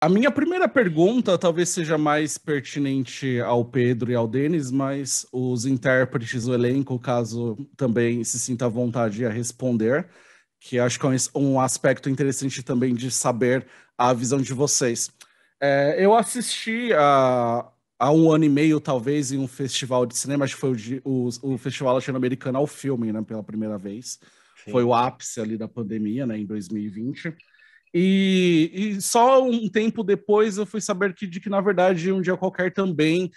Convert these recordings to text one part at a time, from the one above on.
A minha primeira pergunta talvez seja mais pertinente ao Pedro e ao Denis, mas os intérpretes do elenco, caso também se sinta à vontade a responder, que acho que é um aspecto interessante também de saber a visão de vocês. Eu assisti há um ano e meio, talvez, em um festival de cinema, acho que foi o Festival Latino-Americano ao Filme, né, pela primeira vez. Foi Sim. o ápice ali da pandemia, né, em 2020. E só um tempo depois eu fui saber de que, na verdade, Um Dia Qualquer também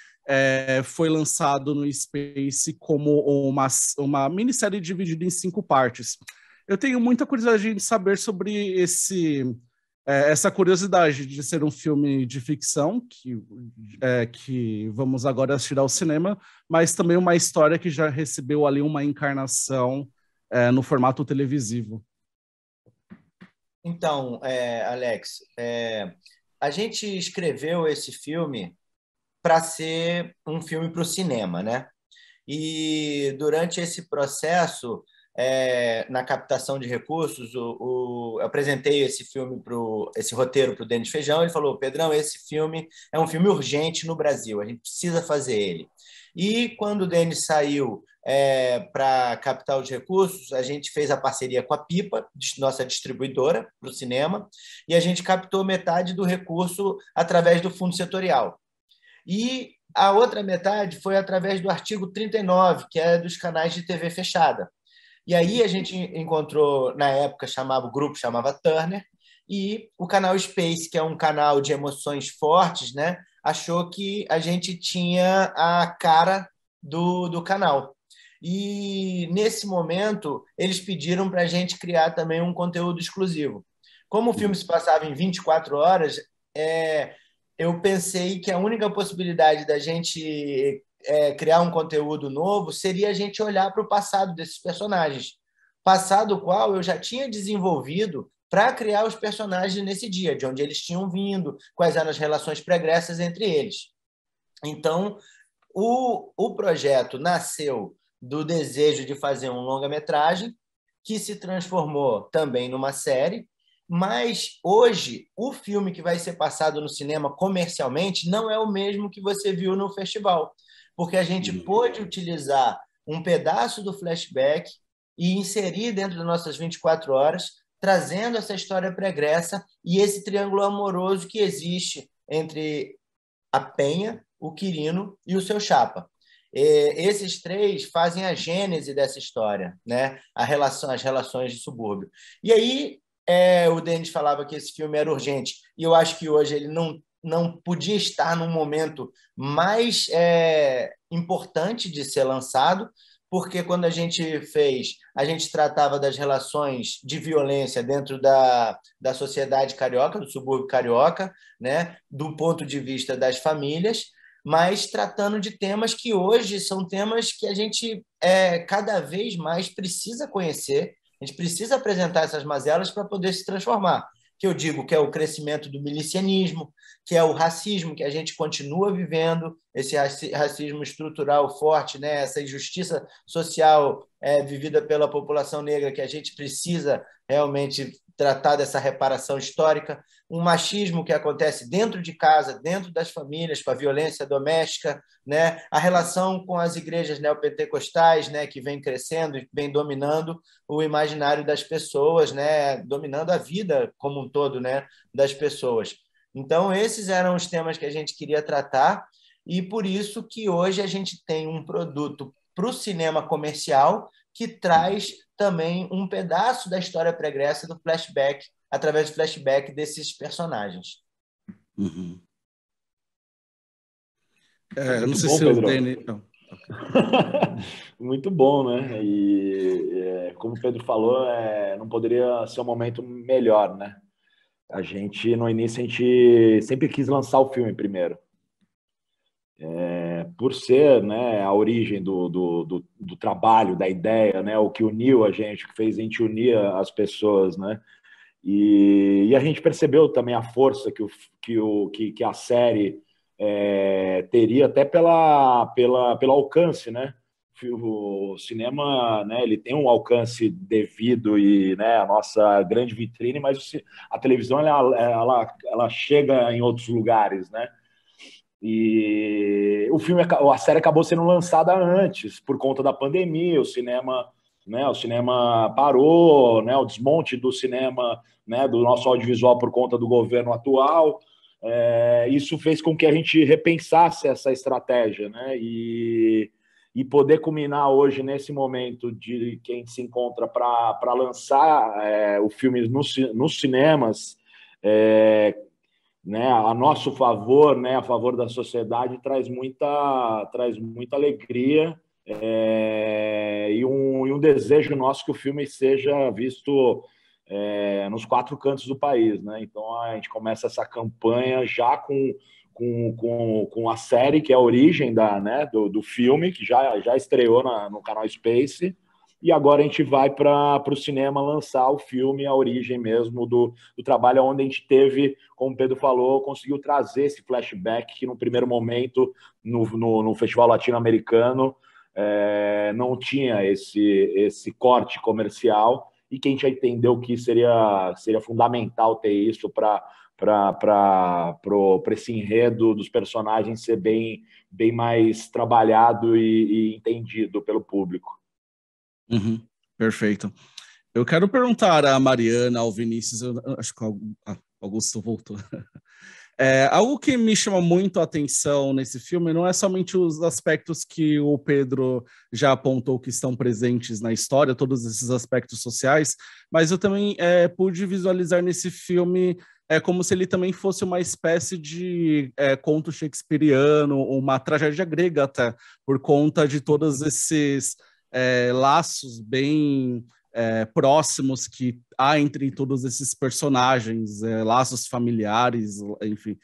foi lançado no Space como uma minissérie dividida em 5 partes. Eu tenho muita curiosidade de saber sobre essa curiosidade de ser um filme de ficção, que vamos agora assistir ao cinema, mas também uma história que já recebeu ali uma encarnação no formato televisivo. Então, Alex, a gente escreveu esse filme para ser um filme para o cinema, né? E durante esse processo, na captação de recursos, eu apresentei esse roteiro para o Denis Feijão. Ele falou: Pedrão, esse filme é um filme urgente no Brasil, a gente precisa fazer ele. E quando o Denis saiu para captar os recursos, a gente fez a parceria com a Pipa, nossa distribuidora para o cinema, e a gente captou metade do recurso através do fundo setorial. E a outra metade foi através do artigo 39, que é dos canais de TV fechada. E aí a gente encontrou, na época, o grupo chamava Turner, e o canal Space, que é um canal de emoções fortes, né, achou que a gente tinha a cara do canal. E, nesse momento, eles pediram para a gente criar também um conteúdo exclusivo. Como o filme se passava em 24 horas, eu pensei que a única possibilidade da gente criar um conteúdo novo seria a gente olhar para o passado desses personagens. Passado o qual eu já tinha desenvolvido para criar os personagens nesse dia, de onde eles tinham vindo, quais eram as relações pregressas entre eles. Então, o projeto nasceu do desejo de fazer um longa-metragem, que se transformou também numa série, mas hoje o filme que vai ser passado no cinema comercialmente não é o mesmo que você viu no festival, porque a gente pôde utilizar um pedaço do flashback e inserir dentro das nossas 24 horas, trazendo essa história pregressa e esse triângulo amoroso que existe entre a Penha, o Quirino e o seu chapa. Esses três fazem a gênese dessa história, né? As relações de subúrbio. E aí o Denis falava que esse filme era urgente, e eu acho que hoje ele não podia estar num momento mais importante de ser lançado, porque quando a gente fez, a gente tratava das relações de violência dentro da sociedade carioca, do subúrbio carioca, né? Do ponto de vista das famílias, mas tratando de temas que hoje são temas que a gente cada vez mais precisa conhecer, a gente precisa apresentar essas mazelas para poder se transformar. Que eu digo que é o crescimento do milicianismo, que é o racismo que a gente continua vivendo, esse racismo estrutural forte, né? Essa injustiça social vivida pela população negra, que a gente precisa realmente tratar dessa reparação histórica, um machismo que acontece dentro de casa, dentro das famílias, com a violência doméstica, né? A relação com as igrejas neopentecostais, né? Que vem crescendo e vem dominando o imaginário das pessoas, né? Dominando a vida como um todo, né? Das pessoas. Então, esses eram os temas que a gente queria tratar, e por isso que hoje a gente tem um produto para o cinema comercial que traz também um pedaço da história pregressa do flashback, através do flashback desses personagens. Uhum. Não sei bom, se Pedro. o Denis... Muito bom, né? E como o Pedro falou, não poderia ser um momento melhor, né? A gente, no início, a gente sempre quis lançar o filme primeiro. Por ser, né, a origem do trabalho, da ideia, né? O que uniu a gente, o que fez a gente unir as pessoas, né? E a gente percebeu também a força que a série teria, até pelo alcance, né? o cinema, né, ele tem um alcance devido e, né, a nossa grande vitrine, mas a televisão ela chega em outros lugares, né? E a série acabou sendo lançada antes por conta da pandemia, o cinema, né, o cinema parou, né, o desmonte do cinema, né, do nosso audiovisual por conta do governo atual. Isso fez com que a gente repensasse essa estratégia, né? E poder culminar hoje nesse momento de que a gente se encontra para lançar o filme nos cinemas, né, a nosso favor, né, a favor da sociedade, traz muita alegria, e um desejo nosso que o filme seja visto nos 4 cantos do país, né? Então a gente começa essa campanha já com a série, que é a origem do filme, que já estreou no canal Space, e agora a gente vai para o cinema lançar o filme, a origem mesmo do trabalho, onde a gente teve, como o Pedro falou, conseguiu trazer esse flashback que no primeiro momento, no Festival Latino-Americano, não tinha esse corte comercial, e que a gente já entendeu que seria fundamental ter isso para esse enredo dos personagens ser bem mais trabalhado e entendido pelo público. Uhum, perfeito. Eu quero perguntar à Mariana, ao Vinícius, acho que o Augusto voltou. Algo que me chama muito a atenção nesse filme não é somente os aspectos que o Pedro já apontou que estão presentes na história, todos esses aspectos sociais, mas eu também pude visualizar nesse filme como se ele também fosse uma espécie de conto shakespeariano, uma tragédia grega até, por conta de todos esses laços bem próximos que há entre todos esses personagens, laços familiares, enfim.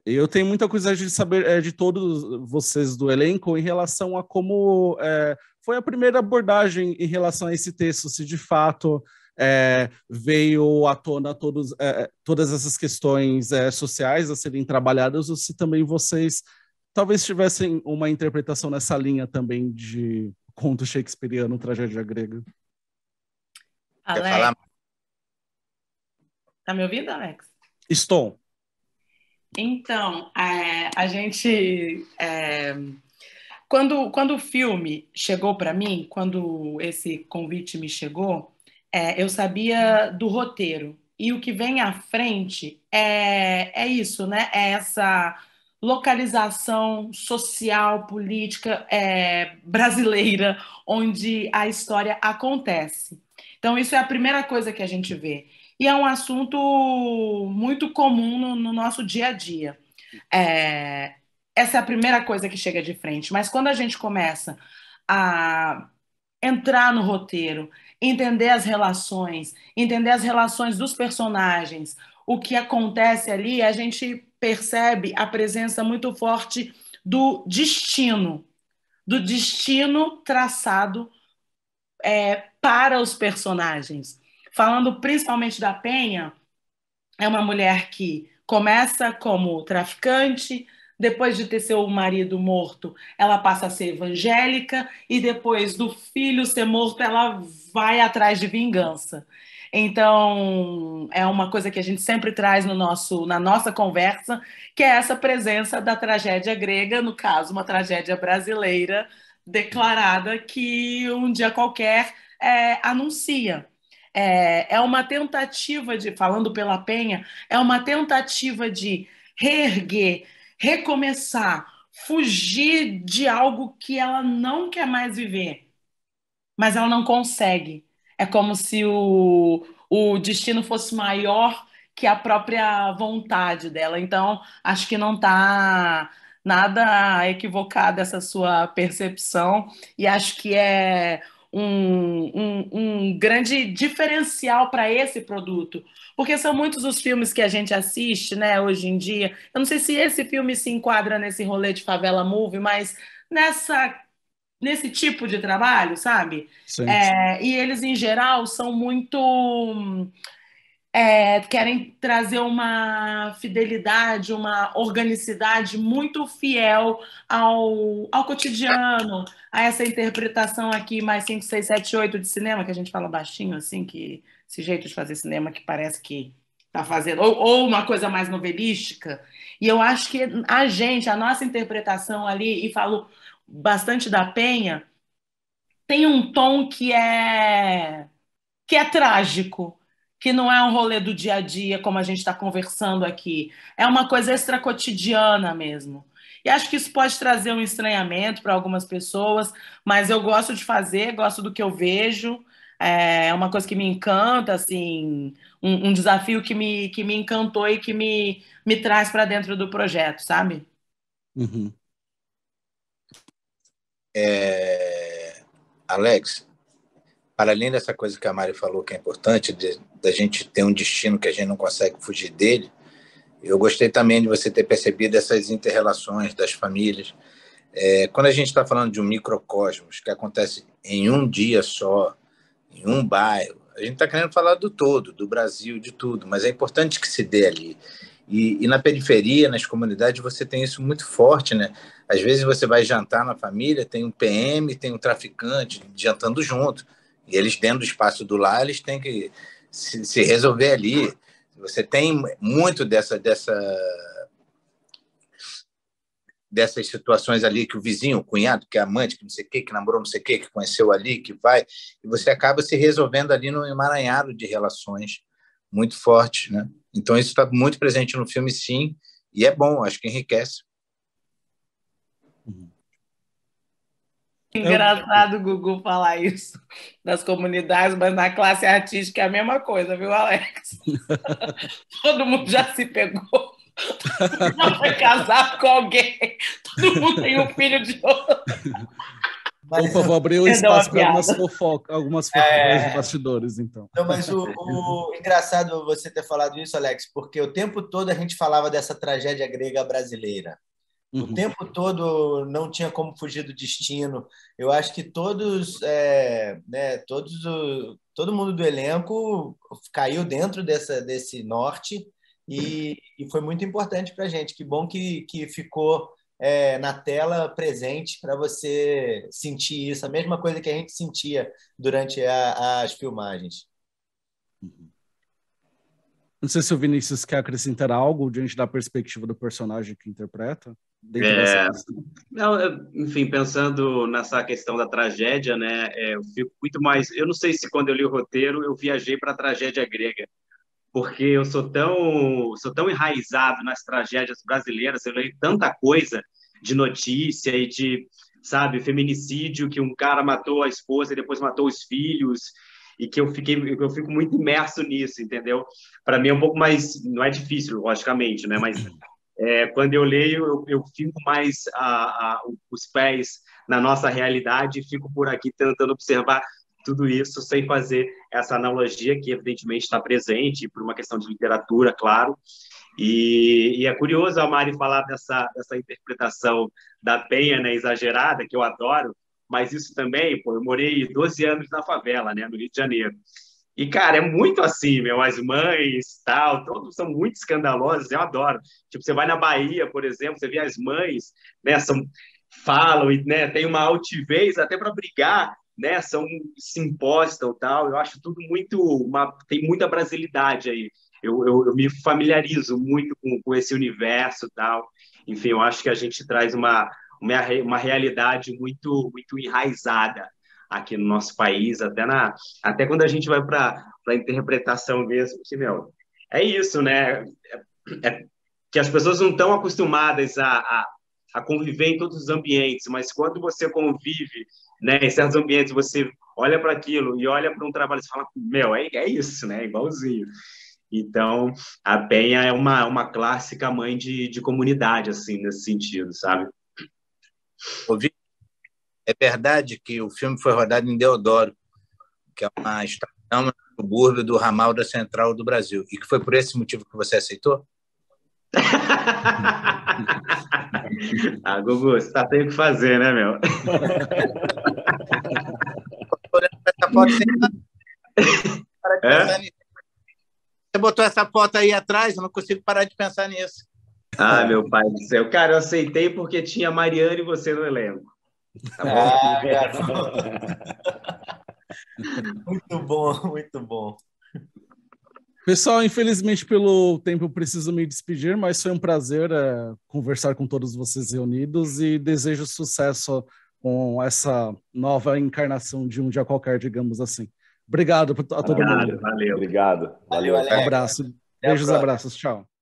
Eu tenho muita curiosidade de saber de todos vocês do elenco em relação a como foi a primeira abordagem em relação a esse texto, se de fato veio à tona todas essas questões sociais a serem trabalhadas, ou se também vocês talvez tivessem uma interpretação nessa linha também de conto shakespeariano, tragédia grega. Quer falar? Tá me ouvindo, Alex? Estou. Então, a gente... Quando o filme chegou para mim, quando esse convite me chegou, eu sabia do roteiro. E o que vem à frente é isso, né? É essa localização social, política brasileira, onde a história acontece. Então, isso é a primeira coisa que a gente vê. E é um assunto muito comum no nosso dia a dia. Essa é a primeira coisa que chega de frente. Mas quando a gente começa a entrar no roteiro, entender as relações dos personagens, o que acontece ali, a gente percebe a presença muito forte do destino traçado para os personagens. Falando principalmente da Penha, é uma mulher que começa como traficante, depois de ter seu marido morto, ela passa a ser evangélica, e depois do filho ser morto, ela vai atrás de vingança. Então, é uma coisa que a gente sempre traz na nossa conversa, que é essa presença da tragédia grega, no caso, uma tragédia brasileira declarada que um dia qualquer anuncia. É uma tentativa falando pela Penha, é uma tentativa de reerguer, recomeçar, fugir de algo que ela não quer mais viver, mas ela não consegue. É como se o destino fosse maior que a própria vontade dela. Então, acho que não está nada equivocada essa sua percepção, e acho que é um grande diferencial para esse produto, porque são muitos os filmes que a gente assiste, né, hoje em dia. Eu não sei se esse filme se enquadra nesse rolê de favela movie, mas nesse tipo de trabalho, sabe? Sim. E eles, em geral, são muito querem trazer uma fidelidade, uma organicidade muito fiel ao cotidiano, a essa interpretação aqui mais 5, 6, 7, 8 de cinema, que a gente fala baixinho, assim, que esse jeito de fazer cinema que parece que está fazendo, ou uma coisa mais novelística. E eu acho que a nossa interpretação ali, e falo bastante da Penha, tem um tom que é trágico, que não é um rolê do dia a dia, como a gente está conversando aqui. É uma coisa extracotidiana mesmo. E acho que isso pode trazer um estranhamento para algumas pessoas, mas eu gosto de fazer, gosto do que eu vejo. É uma coisa que me encanta, assim, um desafio que me encantou e que me traz para dentro do projeto, sabe? Uhum. Alex, para além dessa coisa que a Mari falou, que é importante, da gente ter um destino que a gente não consegue fugir dele, eu gostei também de você ter percebido essas inter-relações das famílias. Quando a gente está falando de um microcosmos que acontece em um dia só, em um bairro, a gente está querendo falar do todo, do Brasil, de tudo, mas é importante que se dê ali. E na periferia, nas comunidades, você tem isso muito forte, né? Às vezes você vai jantar na família, tem um PM, tem um traficante jantando junto. E eles, dentro do espaço do lar, eles têm que se resolver ali. Você tem muito dessas situações ali que o vizinho, o cunhado, que é amante, que não sei o quê, que namorou não sei o quê, que conheceu ali, que vai, e você acaba se resolvendo ali num emaranhado de relações muito fortes, né? Então isso está muito presente no filme, sim, e é bom, acho que enriquece. Engraçado o Gugu falar isso das comunidades, mas na classe artística é a mesma coisa, viu, Alex? Todo mundo já se pegou. Não vai casar com alguém. Todo mundo tem um filho de outro. Mas, opa, vou abrir um espaço para algumas fofocas de bastidores, então. Não, mas o engraçado você ter falado isso, Alex, porque o tempo todo a gente falava dessa tragédia grega brasileira. O tempo todo não tinha como fugir do destino. Eu acho que todo mundo do elenco caiu dentro desse norte e foi muito importante para a gente. Que bom que ficou na tela presente para você sentir isso, a mesma coisa que a gente sentia durante as filmagens. Não sei se o Vinícius quer acrescentar algo diante da perspectiva do personagem que interpreta. Não, enfim, pensando nessa questão da tragédia, né, eu fico muito mais... Eu não sei se quando eu li o roteiro eu viajei para a tragédia grega, porque eu sou tão enraizado nas tragédias brasileiras, eu leio tanta coisa de notícia e de, sabe, feminicídio, que um cara matou a esposa e depois matou os filhos, e que eu fico muito imerso nisso, entendeu? Para mim é um pouco mais... Não é difícil, logicamente, né, mas... quando eu leio, eu fico mais os pés na nossa realidade e fico por aqui tentando observar tudo isso sem fazer essa analogia que, evidentemente, está presente por uma questão de literatura, claro. E é curioso a Mari falar dessa interpretação da Penha, né, exagerada, que eu adoro, mas isso também, eu morei 12 anos na favela, né, no Rio de Janeiro. E, cara, é muito assim, as mães, tal, todos são muito escandalosas, eu adoro. Tipo, você vai na Bahia, por exemplo, você vê as mães, né, falam, né, tem uma altivez até para brigar, né, se impostam, tal. Eu acho tudo tem muita brasilidade aí. Eu me familiarizo muito com esse universo, tal. Enfim, eu acho que a gente traz uma realidade muito, muito enraizada aqui no nosso país, até quando a gente vai para a interpretação mesmo, que, é isso, né? Que as pessoas não estão acostumadas a conviver em todos os ambientes, mas quando você convive, né, em certos ambientes, você olha para aquilo e olha para um trabalho e fala, é isso, né? Igualzinho. Então, a Penha é uma clássica mãe de comunidade, assim, nesse sentido, sabe? É verdade que o filme foi rodado em Deodoro, que é uma estação no subúrbio do ramal da Central do Brasil, e que foi por esse motivo que você aceitou? Gugu, você tá tendo o que fazer, né, meu? Você botou essa foto aí atrás, eu não consigo parar de pensar nisso. Ah, meu pai do céu. Cara, eu aceitei porque tinha a Mariana e você no elenco. Tá bom? Ah, garoto. Muito bom, muito bom. Pessoal, infelizmente pelo tempo eu preciso me despedir, mas foi um prazer conversar com todos vocês reunidos e desejo sucesso com essa nova encarnação de Um Dia Qualquer, digamos assim. Obrigado a todo mundo. Valeu. Obrigado. Valeu, Alex. Abraço. Até a Beijos, próxima. abraços. Tchau.